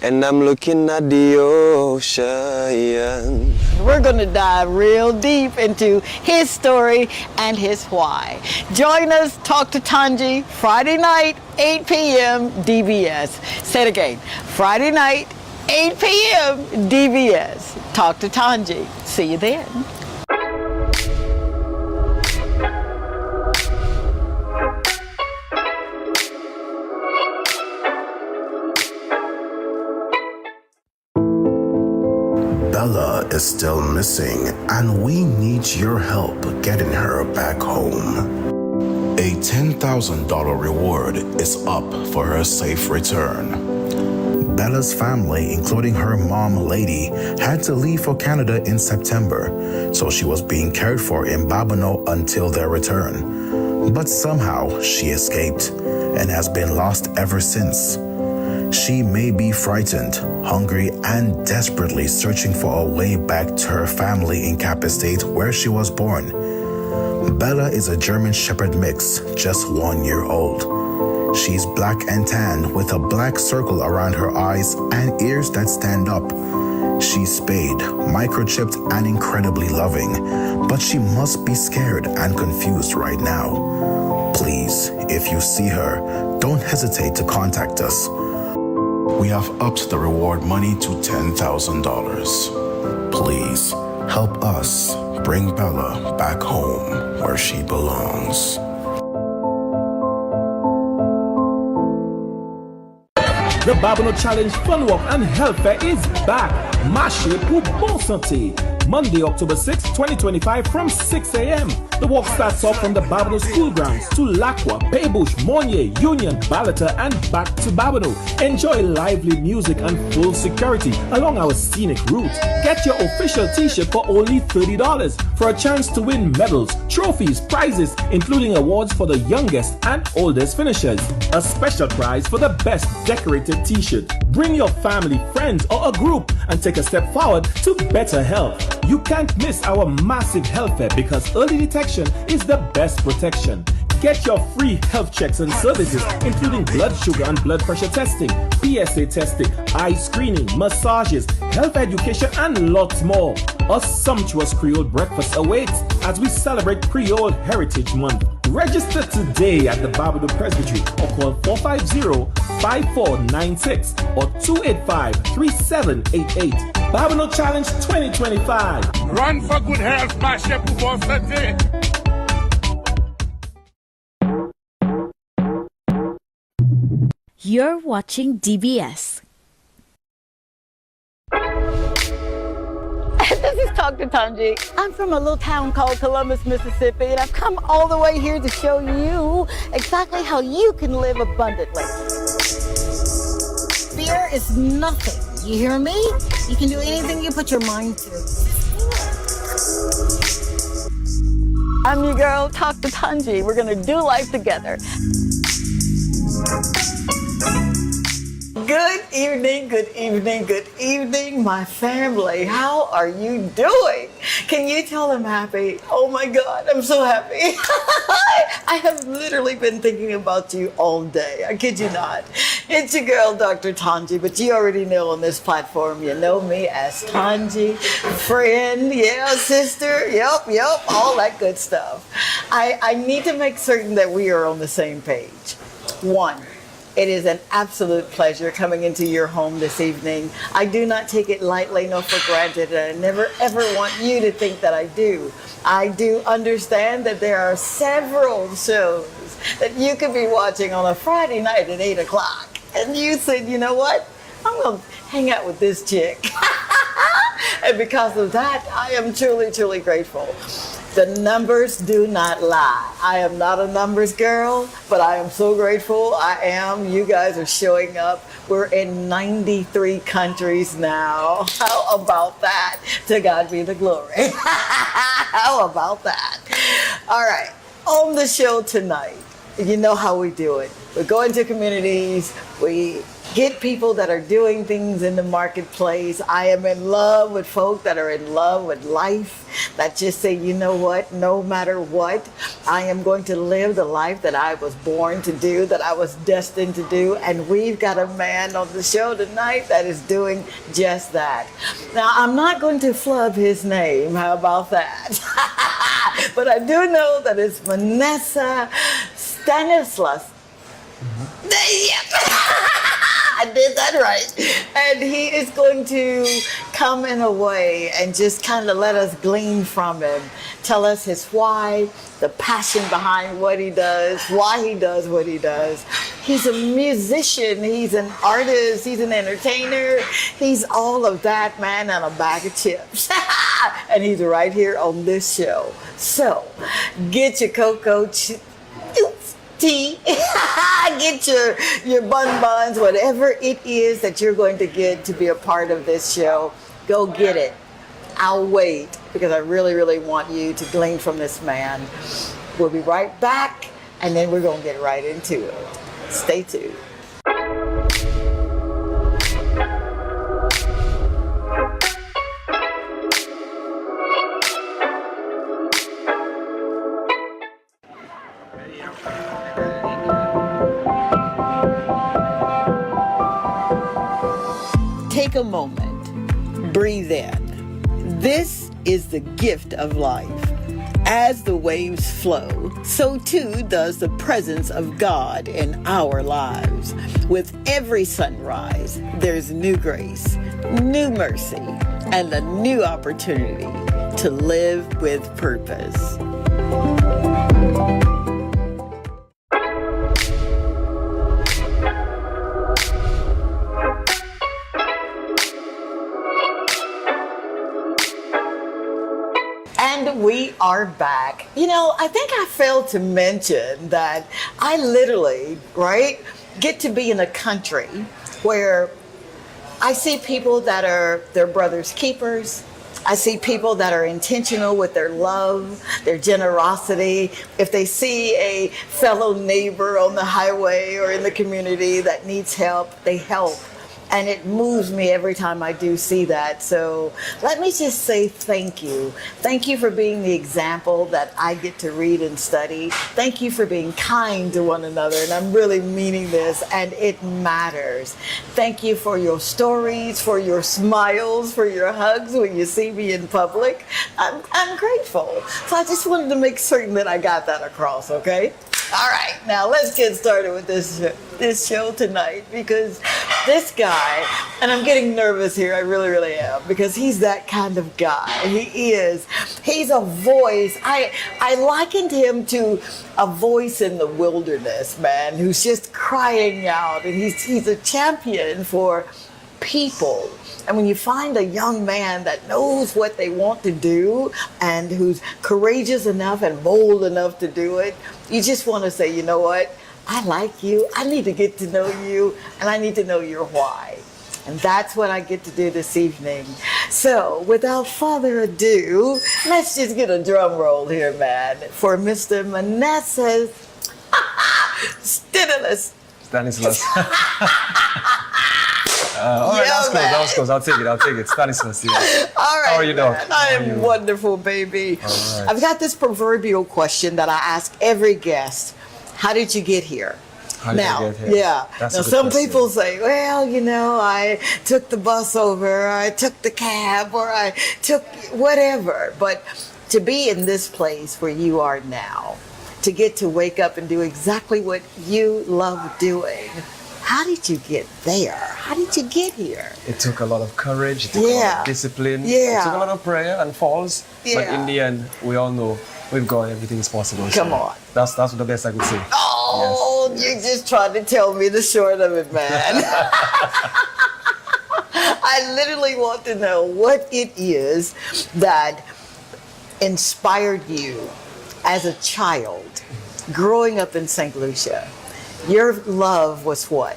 and I'm looking at the ocean. We're going to dive real deep into his story and his why. Join us, Talk to Tongie, Friday night, 8 p.m. DBS. Say it again. Friday night, 8 p.m. DBS. Talk to Tongie. See you then. Bella is still missing, and we need your help getting her back home. A $10,000 reward is up for her safe return. Bella's family, including her mom, Lady, had to leave for Canada in September, so she was being cared for in Babonneau until their return. But somehow she escaped and has been lost ever since. She may be frightened, hungry, and desperately searching for a way back to her family in Cap Estate where she was born. Bella is a German Shepherd mix, just 1 year old. She's black and tan with a black circle around her eyes and ears that stand up. She's spayed, microchipped, and incredibly loving, but she must be scared and confused right now. Please, if you see her, don't hesitate to contact us. We have upped the reward money to $10,000. Please help us bring Bella back home where she belongs. The Babonneau Challenge Fun Walk and Health Fair is back. Marchez pour bonne santé. Monday, October 6, 2025 from 6 a.m. The walk starts off from the Babonneau School Grounds to Lacroix, Baybush, Monnier, Union, Balata, and back to Babonneau. Enjoy lively music and full security along our scenic route. Get your official t-shirt for only $30 for a chance to win medals, trophies, prizes, including awards for the youngest and oldest finishers. A special prize for the best decorated t-shirt. Bring your family, friends, or a group and take a step forward to better health. You can't miss our massive health fair because early detection is the best protection. Get your free health checks and services, including blood sugar and blood pressure testing, PSA testing, eye screening, massages, health education, and lots more. A sumptuous Creole breakfast awaits as we celebrate Creole Heritage Month. Register today at the Babonneau Presbytery or call 450-5496 or 285-3788. Babonneau Challenge 2025. Run for good health, Marchez pour bonne santé. You're watching DBS. This is Talk to Tongie. I'm from a little town called Columbus, Mississippi, and I've come all the way here to show you exactly how you can live abundantly. Fear is nothing. You hear me? You can do anything you put your mind to. I'm your girl, Talk to Tongie. We're gonna do life together. Good evening, good evening, good evening, my family. How are you doing? Can you tell I'm happy? Oh my God, I'm so happy. I have literally been thinking about you all day. I kid you not. It's your girl, Dr. Tongie, but you already know on this platform, you know me as Tongie, friend, yeah, sister, yep, all that good stuff. I need to make certain that we are on the same page. One, it is an absolute pleasure coming into your home this evening. I do not take it lightly nor for granted, and I never ever want you to think that I do. I do understand that there are several shows that you could be watching on a Friday night at 8 o'clock. And you said, you know what? I'm going to hang out with this chick. And because of that, I am truly, truly grateful. The numbers do not lie. I am not a numbers girl, but I am so grateful. I am. You guys are showing up. We're in 93 countries now. How about that? To God be the glory. How about that? All right. On the show tonight, you know how we do it. We go into communities, we get people that are doing things in the marketplace. I am in love with folk that are in love with life, that just say, you know what, no matter what, I am going to live the life that I was born to do, that I was destined to do. And we've got a man on the show tonight that is doing just that. Now, I'm not going to flub his name. How about that? But I do know that it's Manasseh Stanislaus. I did that right. And he is going to come in a way and just kind of let us glean from him. Tell us his why, the passion behind what he does, why he does what he does. He's a musician, he's an artist, he's an entertainer. He's all of that, man, and a bag of chips. And he's right here on this show. So, get your cocoa tea, get your buns, whatever it is that you're going to get to be a part of this show. Go get it. I'll wait because I really, really want you to glean from this man. We'll be right back, and then we're going to get right into it. Stay tuned. Take a moment, breathe in. This is the gift of life. As the waves flow, so too does the presence of God in our lives. With every sunrise, there's new grace, new mercy, and a new opportunity to live with purpose. And we are back. You know, I think I failed to mention that I literally, get to be in a country where I see people that are their brother's keepers. I see people that are intentional with their love, their generosity. If they see a fellow neighbor on the highway or in the community that needs help, they help. And it moves me every time I do see that. So let me just say thank you. Thank you for being the example that I get to read and study. Thank you for being kind to one another. And I'm really meaning this, and it matters. Thank you for your stories, for your smiles, for your hugs when you see me in public. I'm grateful. So I just wanted to make certain that I got that across, okay? All right, now let's get started with this show tonight, because this guy, and I'm getting nervous here, I really, really am, because he's that kind of guy. He's a voice. I likened him to a voice in the wilderness, man, who's just crying out, and he's a champion for people. And when you find a young man that knows what they want to do and who's courageous enough and bold enough to do it, you just want to say, you know what? I like you. I need to get to know you, and I need to know your why. And that's what I get to do this evening. So, without further ado, let's just get a drum roll here, man, for Mr. Manasseh Stanislas. All right, that was close. I'll take it. Stanislas, yeah. All right, how are you, dog? I am wonderful, baby. Right. I've got this proverbial question that I ask every guest. How did you get here? How did I get here? Yeah. That's now, a good some question. people say, well, you know, I took the bus over, I took the cab, or I took whatever. But to be in this place where you are now, to get to wake up and do exactly what you love doing, how did you get there? How did you get here? It took a lot of courage. It took a lot of discipline. Yeah. It took a lot of prayer and falls. Yeah. But in the end, we all know with God, everything is possible. Come on. That's the best I could say. Oh, Yes. You just tried to tell me the short of it, man. I literally want to know what it is that inspired you as a child growing up in St. Lucia. Your love was what?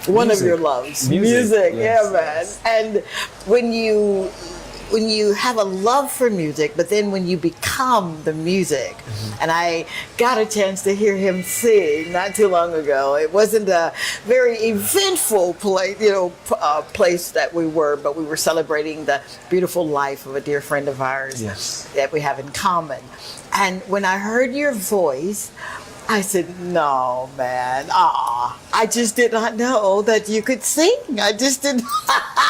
One Music. of your loves. Music, Yeah, yes. man. And when you when you have a love for music, but then when you become the music, and I got a chance to hear him sing not too long ago. It wasn't a very eventful place that we were, but we were celebrating the beautiful life of a dear friend of ours that we have in common. And when I heard your voice, I said, no, man, I just did not know that you could sing. I just didn't.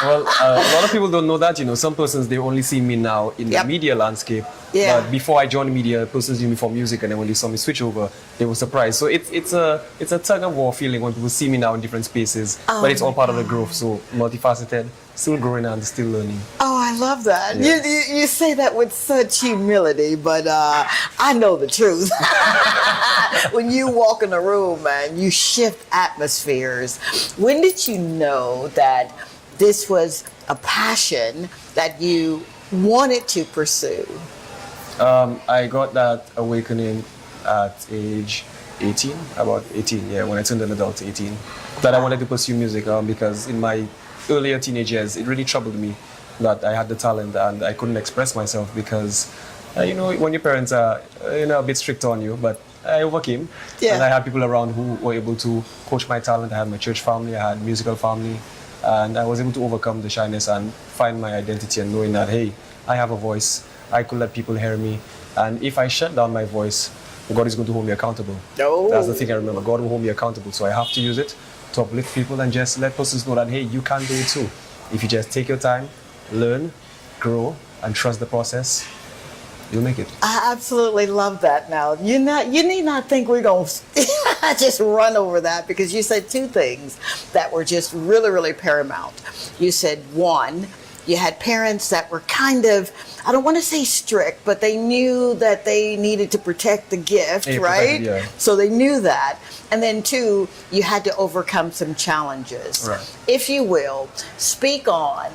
Well, a lot of people don't know that, some persons, they only see me now in the media landscape. Yeah. But before I joined media, persons knew me for music, and then when they saw me switch over, they were surprised. So it's a tug of war feeling when people see me now in different spaces, but it's all part of the growth. So multifaceted, still growing and still learning. Oh, I love that. Yes. You say that with such humility, but I know the truth. When you walk in a room, man, you shift atmospheres. When did you know that this was a passion that you wanted to pursue? I got that awakening at age 18, about 18, when I turned an adult, 18, that I wanted to pursue music because in my earlier teenage years, it really troubled me that I had the talent and I couldn't express myself because, when your parents are, a bit strict on you, but I overcame. Yeah. And I had people around who were able to coach my talent. I had my church family, I had musical family, and I was able to overcome the shyness and find my identity and knowing that, hey, I have a voice. I could let people hear me. And if I shut down my voice, God is going to hold me accountable. Oh. That's the thing I remember. God will hold me accountable. So I have to use it to uplift people and just let persons know that, hey, you can do it too. If you just take your time, learn, grow, and trust the process, you'll make it. I absolutely love that. Now, you need not think we're going to just run over that, because you said two things that were just really, really paramount. You said, one, you had parents that were kind of, I don't want to say strict, but they knew that they needed to protect the gift, right? So they knew that. And then two, you had to overcome some challenges. Right. If you will, speak on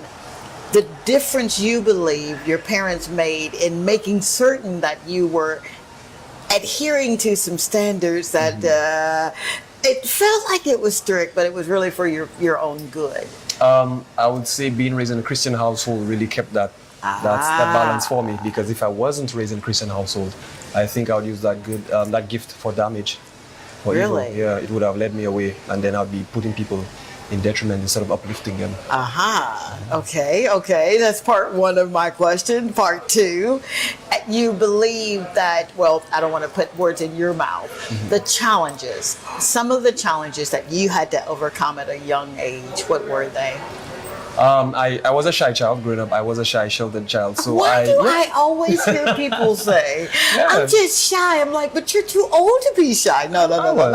the difference you believe your parents made in making certain that you were adhering to some standards that it felt like it was strict, but it was really for your own good. I would say being raised in a Christian household really kept that balance for me, because if I wasn't raised in a Christian household, I think I would use that gift for damage. For really? Evil. Yeah, it would have led me away, and then I'd be putting people in detriment instead of uplifting them. Okay. That's part one of my question. Part two, you believe that, well, I don't want to put words in your mouth, the challenges, some of the challenges that you had to overcome at a young age, what were they? I was a shy child growing up. I was a shy, sheltered child. So I always hear people say, I'm just shy. I'm like, but you're too old to be shy. No. I was.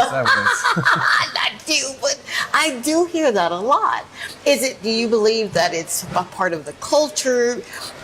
Not you, but I do hear that a lot. Do you believe that it's a part of the culture?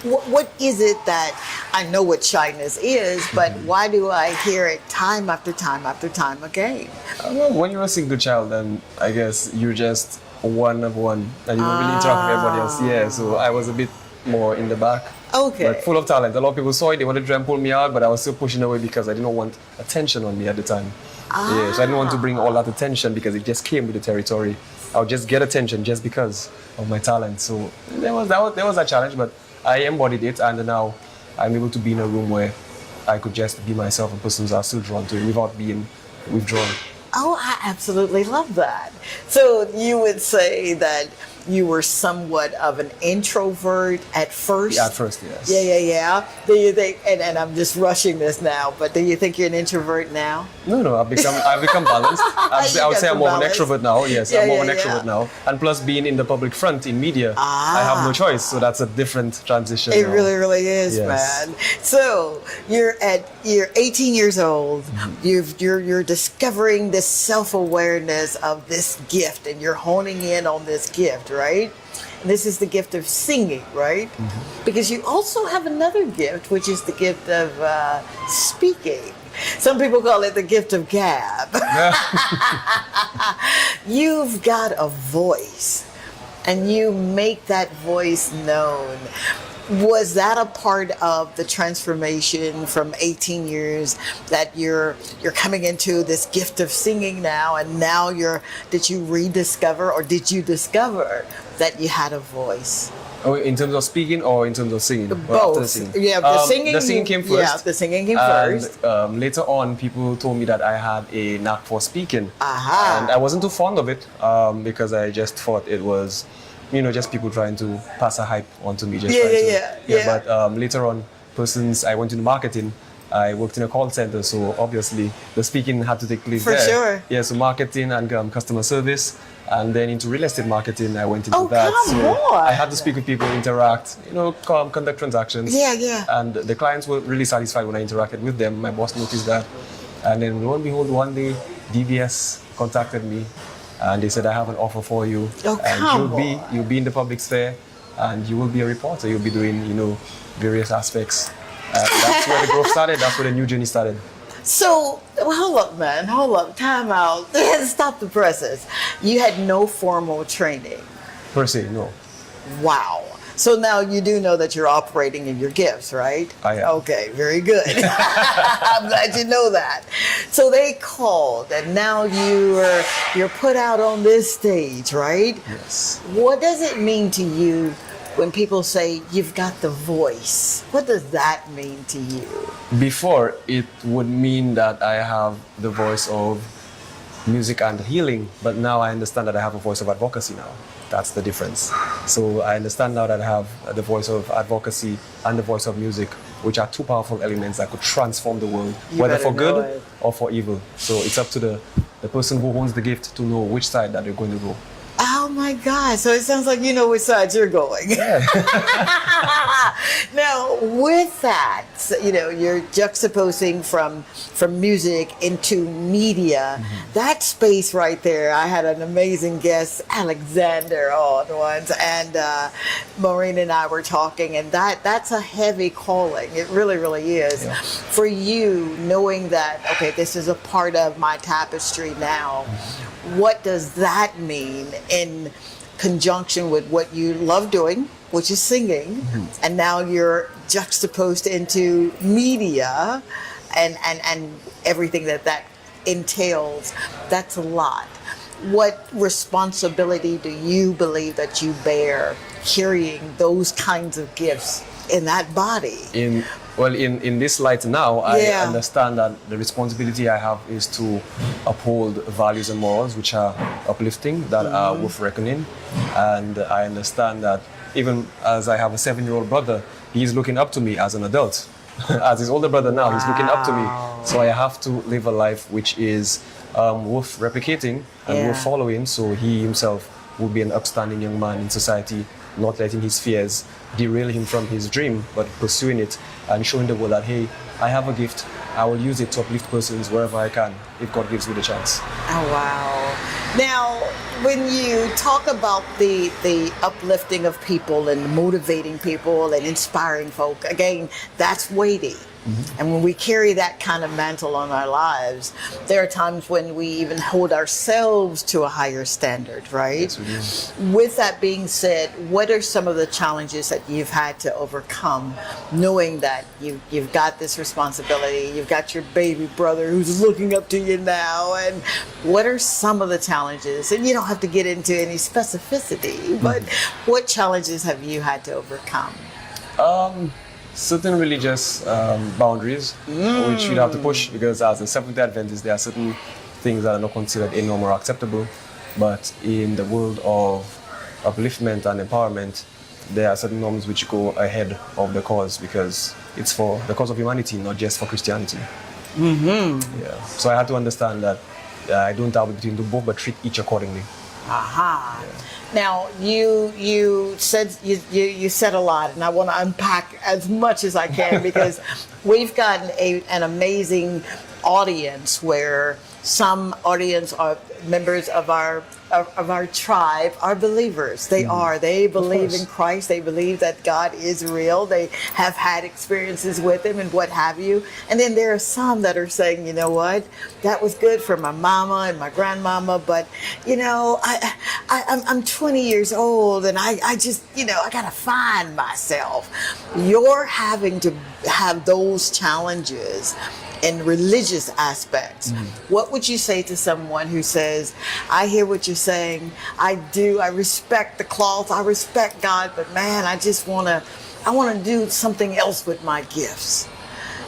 What is it that, I know what shyness is, but why do I hear it time after time after time again? Well, when you're a single child, then I guess you're just one of one, and you don't really interact with everybody else. Yeah, so I was a bit more in the back. Okay. But full of talent. A lot of people saw it, they wanted to try and pull me out, but I was still pushing away because I didn't want attention on me at the time. Yeah, so I didn't want to bring all that attention because it just came with the territory. I would just get attention just because of my talent. So there was a challenge, but I embodied it, and now I'm able to be in a room where I could just be myself, and persons are still drawn to it without being withdrawn. Oh, I absolutely love that. So you would say that you were somewhat of an introvert at first? Yeah, at first, yes. Yeah. Do you think, and I'm just rushing this now, but do you think you're an introvert now? No, I've become balanced. I would say I'm more of an extrovert now. Yes, I'm more of an extrovert now. And plus being in the public front in media, I have no choice. So that's a different transition. It now. really is, yes. man. So you're 18 years old. You're discovering this self-awareness of this gift, and you're honing in on this gift, right? And this is the gift of singing, right? Because you also have another gift, which is the gift of speaking. Some people call it the gift of gab. You've got a voice, and you make that voice known. Was that a part of the transformation from 18 years that you're coming into this gift of singing now, and now did you rediscover, or did you discover that you had a voice? Oh, in terms of speaking or in terms of singing? Or after Both. singing? Yeah, the singing. The singing came first. Yeah, the singing came And first. later on, people told me that I had a knack for speaking. Aha. And I wasn't too fond of it because I just thought it was, just people trying to pass a hype onto me. But later on, I went into marketing. I worked in a call center, so obviously the speaking had to take place For there. sure. Yeah, so marketing and customer service, and then into real estate marketing, I went into that. Come so on. I had to speak with people, interact, conduct transactions. Yeah. And the clients were really satisfied when I interacted with them. My boss noticed that, and then lo and behold, one day DBS contacted me, and they said, "I have an offer for you, and you'll be in the public sphere, and you will be a reporter. You'll be doing, various aspects." That's where the growth started. That's where the new journey started. So, hold up, man. Hold up. Time out. Stop the presses. You had no formal training. Per se, no. Wow. So now you do know that you're operating in your gifts, right? I am. Okay, very good. I'm glad you know that. So they called, and now you're put out on this stage, right? Yes. What does it mean to you when people say you've got the voice? What does that mean to you? Before, it would mean that I have the voice of music and healing, but now I understand that I have a voice of advocacy now. That's the difference. So I understand now that I have the voice of advocacy and the voice of music, which are two powerful elements that could transform the world, whether for good or for evil. So it's up to the person who owns the gift to know which side that they're going to go. Oh my God. So it sounds like you know which side you're going. Yeah. Now, with that, you're juxtaposing from music into media. Mm-hmm. That space right there, I had an amazing guest, Alexander, on once, and Maureen and I were talking, and that's a heavy calling. It really, really is. Yeah. For you, knowing that, okay, this is a part of my tapestry now, what does that mean in conjunction with what you love doing, which is singing, and now you're juxtaposed into media and everything that entails? That's a lot. What responsibility do you believe that you bear carrying those kinds of gifts in that body? In this light now, I understand that the responsibility I have is to uphold values and morals which are uplifting, that are worth reckoning. And I understand that even as I have a 7-year-old brother, he's looking up to me as an adult. As his older brother now, he's looking up to me. So I have to live a life which is worth replicating and worth following, so he himself will be an upstanding young man in society, not letting his fears derail him from his dream, but pursuing it and showing the world that, hey, I have a gift. I will use it to uplift persons wherever I can, if God gives me the chance. Oh, wow. Now, when you talk about the uplifting of people and motivating people and inspiring folk, again, that's weighty. And when we carry that kind of mantle on our lives, there are times when we even hold ourselves to a higher standard, right? Yes, we do. With that being said, what are some of the challenges that you've had to overcome, knowing that you've got this responsibility, you've got your baby brother who's looking up to you now, and what are some of the challenges? And you don't have to get into any specificity, but what challenges have you had to overcome? Certain religious boundaries, which you'd have to push, because as a Seventh-day Adventist, there are certain things that are not considered a norm or acceptable. But in the world of upliftment and empowerment, there are certain norms which go ahead of the cause, because it's for the cause of humanity, not just for Christianity. Yeah. So I had to understand that I don't dabble between the both, but treat each accordingly. Aha. Yeah. Now, you said a lot, and I want to unpack as much as I can because we've gotten an amazing audience where some audience are members of our tribe are believers. They believe in Christ. They believe that God is real. They have had experiences with him and what have you. And then there are some that are saying, you know what, that was good for my mama and my grandmama, but I'm 20 years old and I just, I gotta find myself. You're having to have those challenges. in religious aspects. What would you say to someone who says, I hear what you're saying, I respect the cloth, I respect God, but man, I want to do something else with my gifts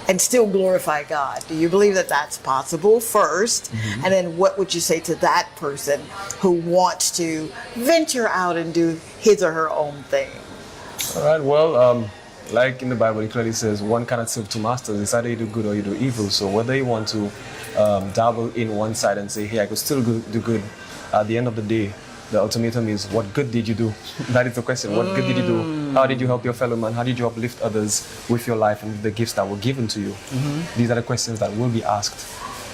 and still glorify God. Do you believe that that's possible first? And then what would you say to that person who wants to venture out and do his or her own thing? All right, well, like in the Bible, it clearly says one cannot serve two masters. It's either you do good or you do evil. So whether you want to dabble in one side and say, hey, I could still do good, at the end of the day, the ultimatum is, what good did you do? That is the question. What good did you do? How did you help your fellow man? How did you uplift others with your life and with the gifts that were given to you? These are the questions that will be asked,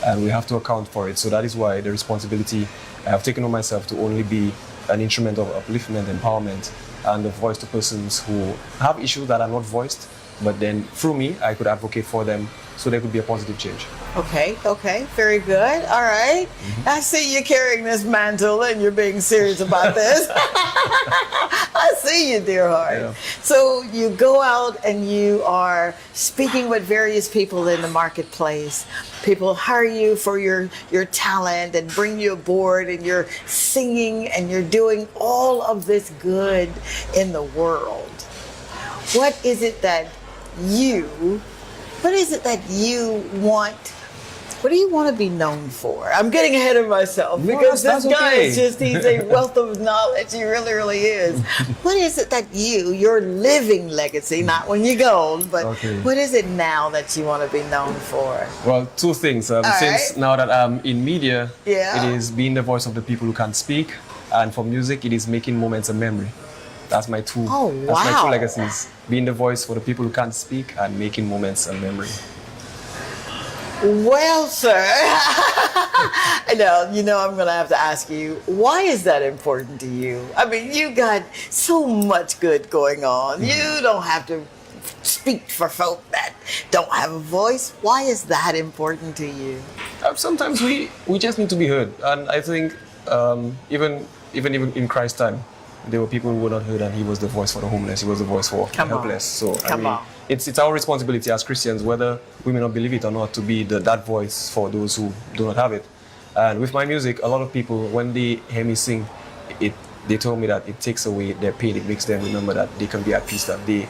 and we have to account for it. So that is why the responsibility I have taken on myself to only be an instrument of upliftment, empowerment, and a voice to persons who have issues that are not voiced, but then through me, I could advocate for them so there could be a positive change. Okay, very good. All right. I see you carrying this mantle and you're being serious about this. I see you, dear heart. Yeah. So you go out and you are speaking with various people in the marketplace. People hire you for your talent and bring you aboard, and you're singing and you're doing all of this good in the world. What is it that you want? What do you want to be known for? I'm getting ahead of myself because that's this guy okay. he's a wealth of knowledge. He really, really is. What is it that your living legacy, not when you're old, but what is it now that you want to be known for? Well, two things. Since now that I'm in media, Yeah. it is being the voice of the people who can't speak, and for music, it is making moments a memory. That's my two. Oh, That's my wow. two legacies: being the voice for the people who can't speak and making moments a memory. Well, sir, I'm going to have to ask you, why is that important to you? I mean, you got so much good going on. You don't have to speak for folk that don't have a voice. Why is that important to you? Sometimes we just need to be heard, and I think even in Christ's time, there were people who were not heard, and he was the voice for the homeless. He was the voice for the helpless. So it's our responsibility as Christians, whether we may not believe it or not, to be that voice for those who do not have it. And with my music, a lot of people, when they hear me sing, they told me that it takes away their pain. It makes them remember that they can be at peace, that they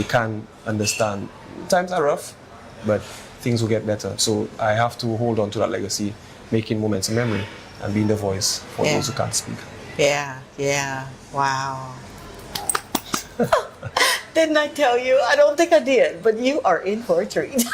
can understand. Times are rough, but things will get better. So I have to hold on to that legacy, making moments a memory, and being the voice for those who can't speak. Yeah. Wow. Didn't I tell you? I don't think I did, but you are in for a treat.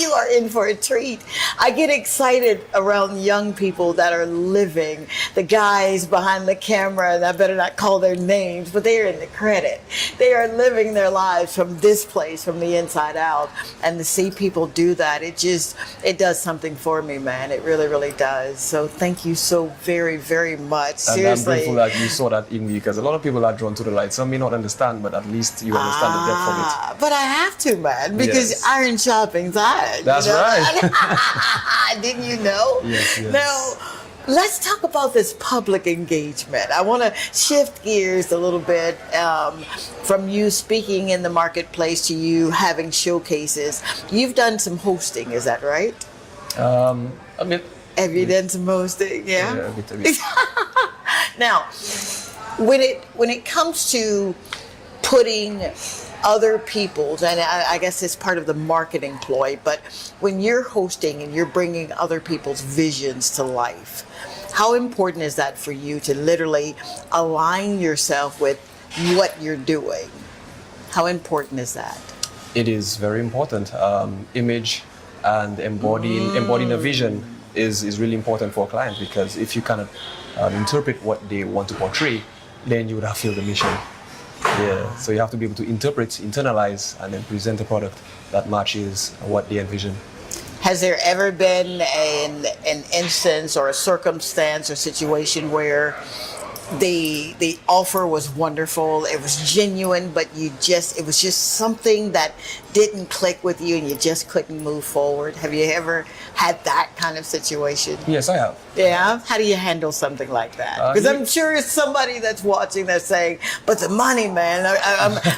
You are in for a treat. I get excited around young people that are living, the guys behind the camera, and I better not call their names, but they are in the credit. They are living their lives from this place, from the inside out. And to see people do that, it does something for me, man. It really, really does. So thank you so very, very much. And seriously. I'm grateful that you saw that in me, because a lot of people are drawn to the light. Some may not understand, but at least you understand the depth of it. But I have to, man, because iron sharpens iron. That's right. Didn't you know? Yes. Now, let's talk about this public engagement. I want to shift gears a little bit from you speaking in the marketplace to you having showcases. You've done some hosting, is that right? A bit. Have you done some hosting? Yeah. A bit. Now, when it comes to putting other people's, and I guess it's part of the marketing ploy, but when you're hosting and you're bringing other people's visions to life, how important is that for you to literally align yourself with what you're doing? How important is that? It is very important. Image and embodying a vision is really important for a client, because if you cannot interpret what they want to portray, then you would have failed the mission. Yeah, so you have to be able to interpret, internalize, and then present a product that matches what they envision. Has there ever been an instance or a circumstance or situation where the offer was wonderful, it was genuine, but it was just something that didn't click with you and you just couldn't move forward? Have you ever had that kind of situation? Yes, I have. Yeah? How do you handle something like that? Because I'm sure it's somebody that's watching that's saying, but the money, man,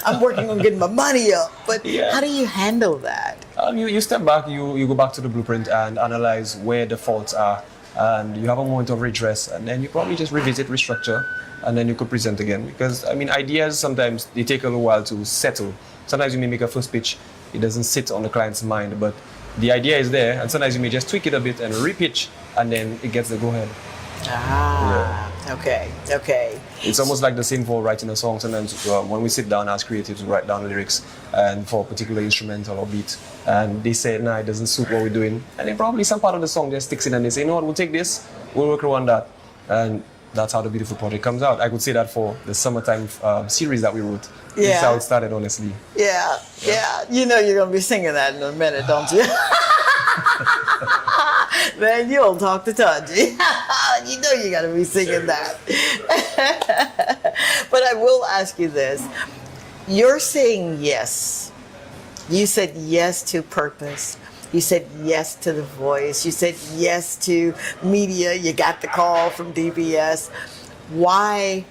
I'm working on getting my money up. But how do you handle that? You step back, you go back to the blueprint and analyze where the faults are, and you have a moment of redress, and then you probably just revisit, restructure, and then you could present again. Because I mean, ideas sometimes they take a little while to settle. Sometimes you may make a first pitch, it doesn't sit on the client's mind, but the idea is there, and sometimes you may just tweak it a bit and repitch, and then it gets the go ahead. Okay. It's almost like the same for writing a song. Sometimes when we sit down as creatives, we write down lyrics and for a particular instrumental or beat, and they say, nah, it doesn't suit what we're doing, and then probably some part of the song just sticks in, and they say, you know what, we'll take this, we'll work around that, and that's how the beautiful project comes out. I could say that for the summertime series that we wrote. Yeah. That's how it started, honestly. Yeah. You know you're gonna be singing that in a minute, don't you? Man, you don't talk to Tongie. You know you gotta be singing that. But I will ask you this. You're saying yes. You said yes to purpose. You said yes to The Voice. You said yes to media. You got the call from DBS. Why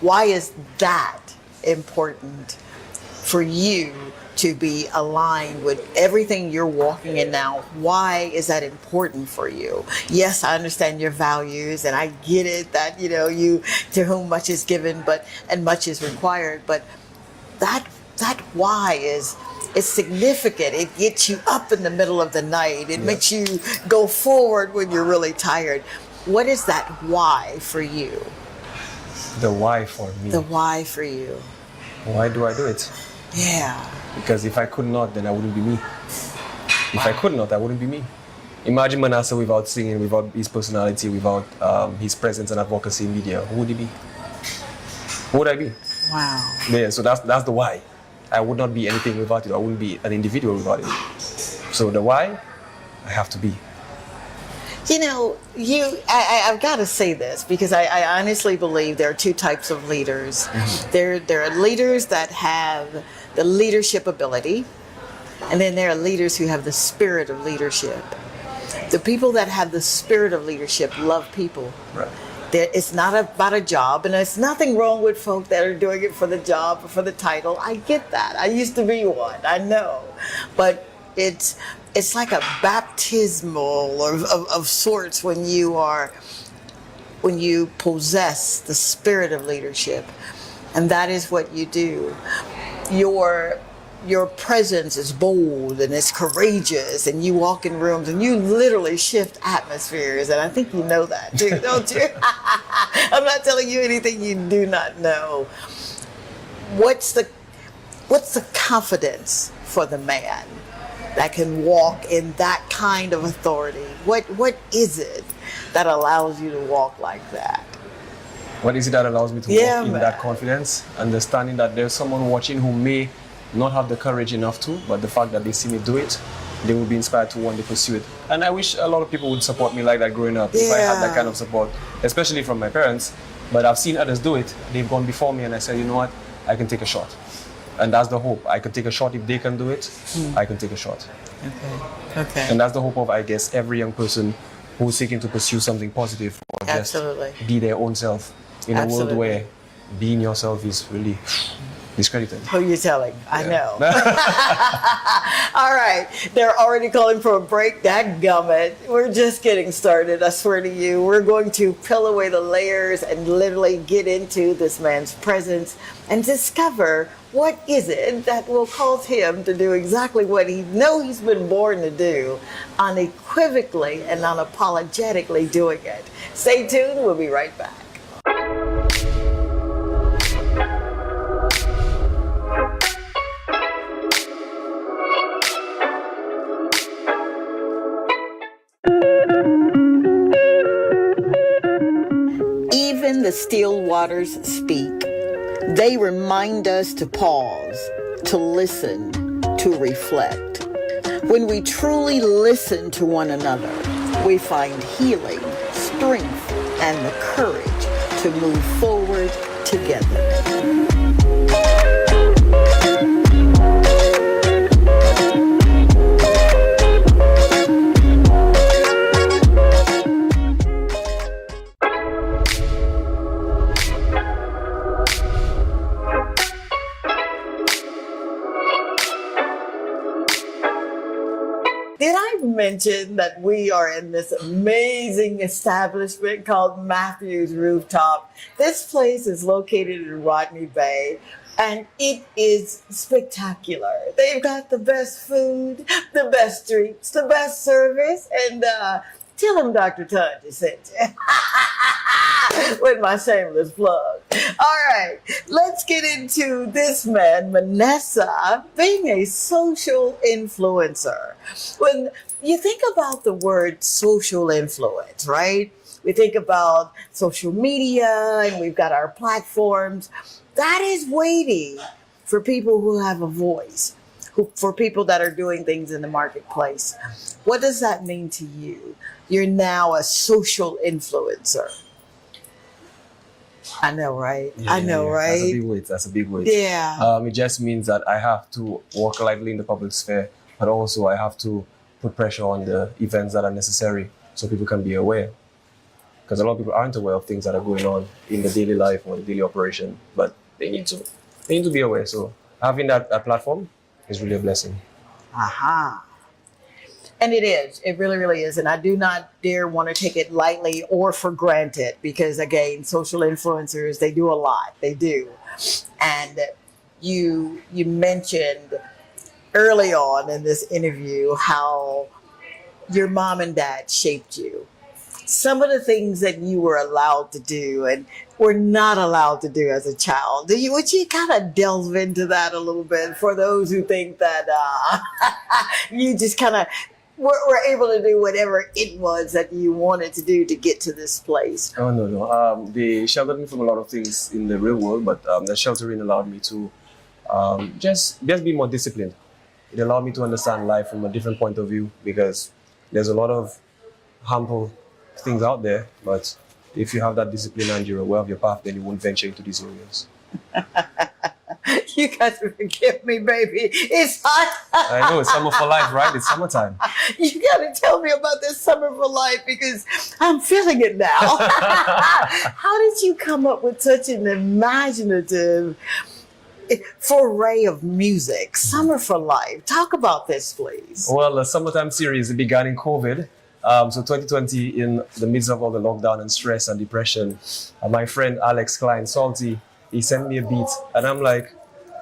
is that important for you to be aligned with everything you're walking in now? Why is that important for you? Yes, I understand your values, and I get it that, you know, you to whom much is given, and much is required. But that why is significant. It gets you up in the middle of the night. It makes you go forward when you're really tired. What is that why for you? The why for me. The why for you. Why do I do it? Yeah. Because if I could not, then I wouldn't be me. If I could not, I wouldn't be me. Imagine Manasseh without singing, without his personality, without his presence and advocacy in media. Who would he be? Who would I be? Wow. Yeah, so that's the why. I would not be anything without it. I wouldn't be an individual without it. So the why, I have to be. You know, I've got to say this because I honestly believe there are two types of leaders. Mm-hmm. There are leaders that have the leadership ability, and then there are leaders who have the spirit of leadership. The people that have the spirit of leadership love people. Right. It's not about a job, and there's nothing wrong with folk that are doing it for the job or for the title. I get that. I used to be one. I know. But it's like a baptismal of sorts when you possess the spirit of leadership. And that is what you do. Your presence is bold and it's courageous, and you walk in rooms and you literally shift atmospheres, and I think you know that too, don't you? I'm not telling you anything you do not know. What's the confidence for the man that can walk in that kind of authority? What is it that allows you to walk like that? What is it that allows me to walk in that confidence? Understanding that there's someone watching who may not have the courage enough to, but the fact that they see me do it, they will be inspired to want to pursue it. And I wish a lot of people would support me like that growing up. If I had that kind of support, especially from my parents. But I've seen others do it. They've gone before me, and I said, you know what, I can take a shot. And that's the hope. I can take a shot. If they can do it, I can take a shot. Okay. And that's the hope of, I guess, every young person who's seeking to pursue something positive, or just be their own self in a world where being yourself is really discredited. Who you telling? I know. All right. They're already calling for a break. Dadgummit. We're just getting started, I swear to you. We're going to peel away the layers and literally get into this man's presence and discover what is it that will cause him to do exactly what he knows he's been born to do, unequivocally and unapologetically doing it. Stay tuned. We'll be right back. Even the still waters speak. They remind us to pause, to listen, to reflect. When we truly listen to one another, we find healing, strength, and the courage to move forward together. mention that we are in this amazing establishment called Matthew's Rooftop. This place is located in Rodney Bay, and it is spectacular. They've got the best food, the best drinks, the best service, and tell them Dr. Tongie sent you. With my shameless plug. All right, let's get into this man, Manasseh, being a social influencer. When you think about the word social influence, right? We think about social media and we've got our platforms. That is weighty for people who have a voice, for people that are doing things in the marketplace. What does that mean to you? You're now a social influencer. I know, right? I know, right? That's a big weight. That's a big weight. Yeah. It just means that I have to walk lightly in the public sphere, but also I have to put pressure on the events that are necessary so people can be aware. Because a lot of people aren't aware of things that are going on in the daily life or the daily operation, but they need to be aware. So having that platform is really a blessing. Aha. And it is. It really, really is. And I do not dare want to take it lightly or for granted because, again, social influencers, they do a lot. They do. And you mentioned early on in this interview how your mom and dad shaped you. Some of the things that you were allowed to do and were not allowed to do as a child. Would you kind of delve into that a little bit for those who think that you just kind of were able to do whatever it was that you wanted to do to get to this place? Oh, no. They sheltered me from a lot of things in the real world, but the sheltering allowed me to just be more disciplined. It allowed me to understand life from a different point of view because there's a lot of harmful things out there, but if you have that discipline and you're aware of your path, then you won't venture into these areas. You got to forgive me, baby. It's hot. I know, it's summer for life, right? It's summertime. You got to tell me about this summer for life because I'm feeling it now. How did you come up with such an imaginative foray of music, Summer for Life? Talk about this, please. Well, the summertime series began in COVID. So 2020, in the midst of all the lockdown and stress and depression, my friend Alex Klein, Salty, he sent me a beat. And I'm like,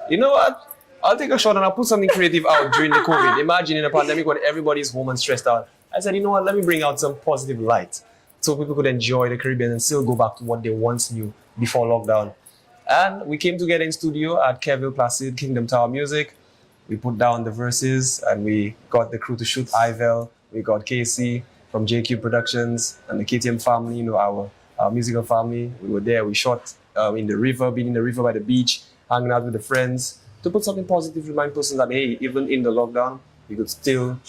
you know what? I'll take a shot and I'll put something creative out during the COVID. Imagine in a pandemic when everybody's home and stressed out. I said, you know what? Let me bring out some positive light so people could enjoy the Caribbean and still go back to what they once knew before lockdown. And we came together in studio at Keville Placid, Kingdom Tower Music. We put down the verses and we got the crew to shoot Ivel. We got Casey from JQ Productions and the KTM family, you know, our musical family. We were there. We shot in the river, being in the river by the beach, hanging out with the friends to put something positive, remind persons that, hey, even in the lockdown, you could still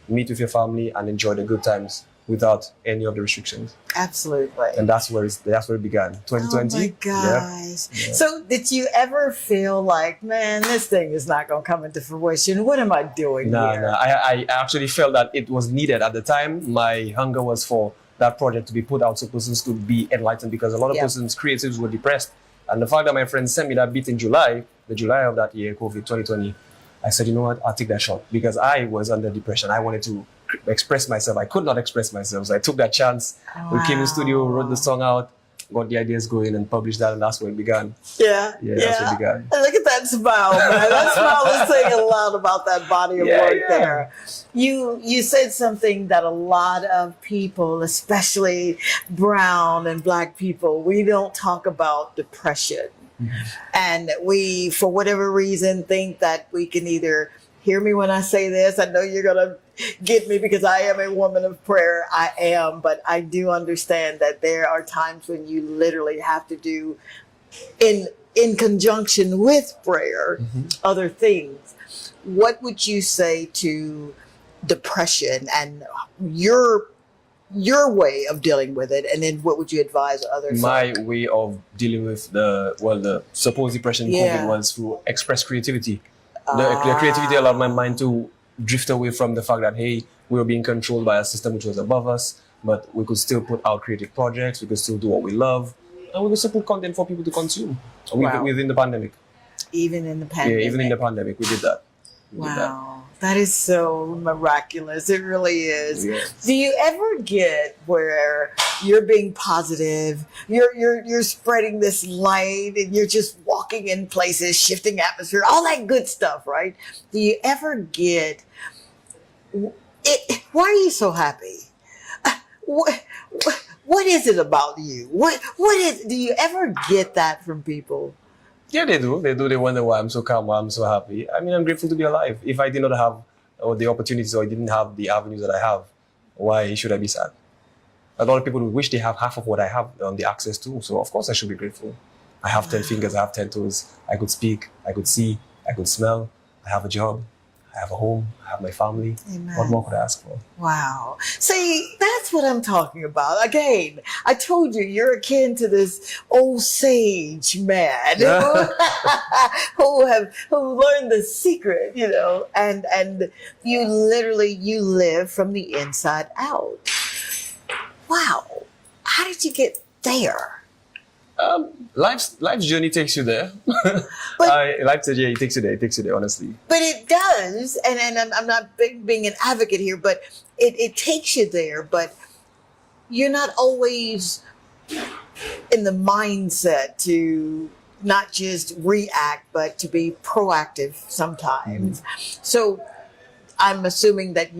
meet with your family and enjoy the good times without any of the restrictions. Absolutely. And that's where it began. 2020. Oh my gosh. Yeah. So did you ever feel like, man, this thing is not going to come into fruition? What am I doing here? No. I actually felt that it was needed at the time. My hunger was for that project to be put out so persons could be enlightened because a lot of persons, creatives, were depressed. And the fact that my friend sent me that beat in July, the July of that year, COVID 2020, I said, you know what, I'll take that shot because I was under depression. I wanted to express myself. I could not express myself. So I took that chance. Wow. We came in the studio, wrote the song out, got the ideas going and published that. And that's where it began. Yeah. That's where it began. And look at that smile, man. That smile is saying a lot about that body of work there. You said something that a lot of people, especially brown and black people, we don't talk about depression. And we, for whatever reason, think that we can either hear me when I say this. I know you're going to get me because I am a woman of prayer. I am, but I do understand that there are times when you literally have to do in conjunction with prayer, other things. What would you say to depression and your way of dealing with it, and then what would you advise others? My way of dealing with the supposed depression in COVID was through express creativity. The creativity allowed my mind to drift away from the fact that, hey, we were being controlled by a system which was above us, but we could still put out creative projects, we could still do what we love, and we could still put content for people to consume within the pandemic. Even in the pandemic? Yeah, even in the pandemic, we did that. We did that. Wow. That is so miraculous. It really is. Yes. Do you ever get where you're being positive, you're spreading this light, and you're just walking in places, shifting atmosphere, all that good stuff, right? Do you ever get it? Why are you so happy? What is it about you? What is? Do you ever get that from people? Yeah, they do. They wonder why I'm so calm, why I'm so happy. I mean, I'm grateful to be alive. If I did not have the opportunities or I didn't have the avenues that I have, why should I be sad? A lot of people wish they have half of what I have the access to. So, of course, I should be grateful. I have 10 fingers, I have 10 toes. I could speak, I could see, I could smell. I have a job, I have a home, I have my family. Amen. What more could I ask for? Wow. See, that's what I'm talking about. Again, I told you, you're akin to this old sage man who learned the secret, you know, and you live from the inside out. Wow. How did you get there? Life's journey takes you there. Life's journey takes you there. It takes you there, honestly. But it does, and I'm not being an advocate here, but it takes you there. But you're not always in the mindset to not just react, but to be proactive sometimes. So I'm assuming that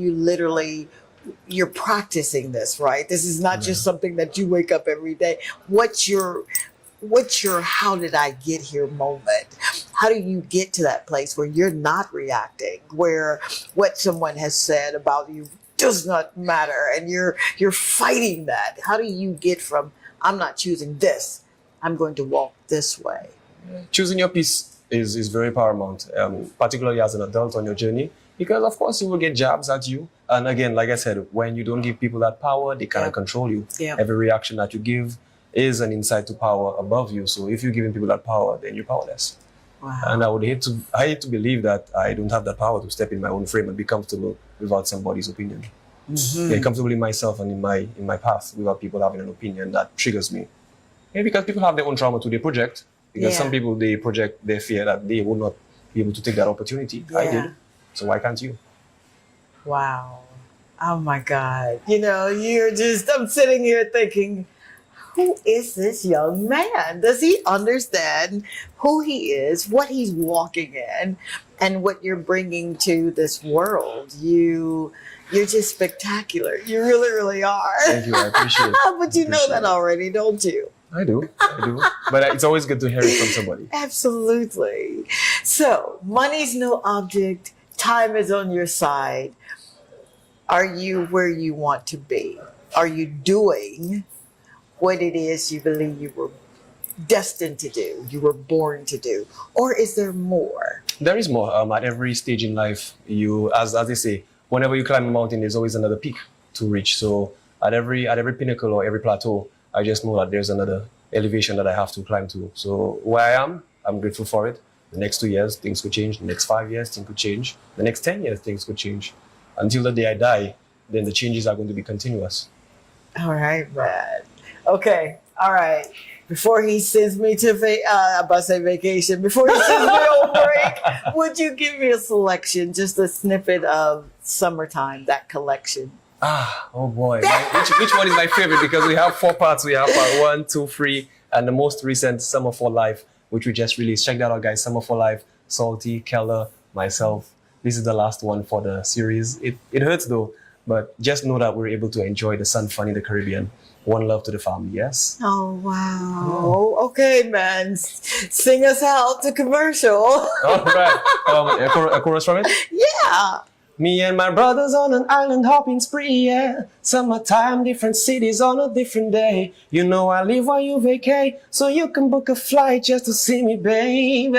you're practicing this, right? This is not just something that you wake up every day. What's your how did I get here moment? How do you get to that place where you're not reacting, where what someone has said about you does not matter, and you're fighting that? How do you get from I'm not choosing this, I'm going to walk this way? Choosing your peace is very paramount, particularly as an adult on your journey, because of course you will get jabs at you. And again, like I said, when you don't give people that power, they cannot control you. Yeah. Every reaction that you give is an insight to power above you. So if you're giving people that power, then you're powerless. Wow. And I hate to believe that I don't have that power to step in my own frame and be comfortable without somebody's opinion. Mm-hmm. Be comfortable in myself and in my path without people having an opinion that triggers me. Yeah, because people have their own trauma too. They project. Because some people, they project their fear that they will not be able to take that opportunity. I did. So why can't you? Wow. Oh my God. You know, I'm sitting here thinking, who is this young man? Does he understand who he is, what he's walking in, and what you're bringing to this world? You're just spectacular. You really, really are. Thank you. I appreciate it. But you know that already, don't you? I do. But it's always good to hear it from somebody. Absolutely. So, money's no object. Time is on your side. Are you where you want to be? Are you doing what it is you believe you were destined to do, you were born to do? Or is there more? There is more. At every stage in life, as they say, whenever you climb a mountain, there's always another peak to reach. So at every pinnacle or every plateau, I just know that there's another elevation that I have to climb to. So where I am, I'm grateful for it. The next 2 years, things could change. The next 5 years, things could change. The next 10 years, things could change. Until the day I die, then the changes are going to be continuous. All right, man. Okay, all right. Before he sends me to vacation, before he sends me on break, would you give me a selection, just a snippet of Summertime, that collection? Oh boy. Which one is my favorite? Because we have 4 parts. We have part 1, 2, 3, and the most recent, Summer for Life, which we just released. Check that out, guys. Summer for Life, Salty, Keller, myself. This is the last one for the series. It hurts though, but just know that we're able to enjoy the sun fun in the Caribbean. One love to the family, yes? Oh, wow. Okay, man. Sing us out to commercial. All right. A chorus from it? Yeah. Me and my brothers on an island hopping spree, yeah. Summertime, different cities on a different day. You know I live while you vacate, so you can book a flight just to see me, baby.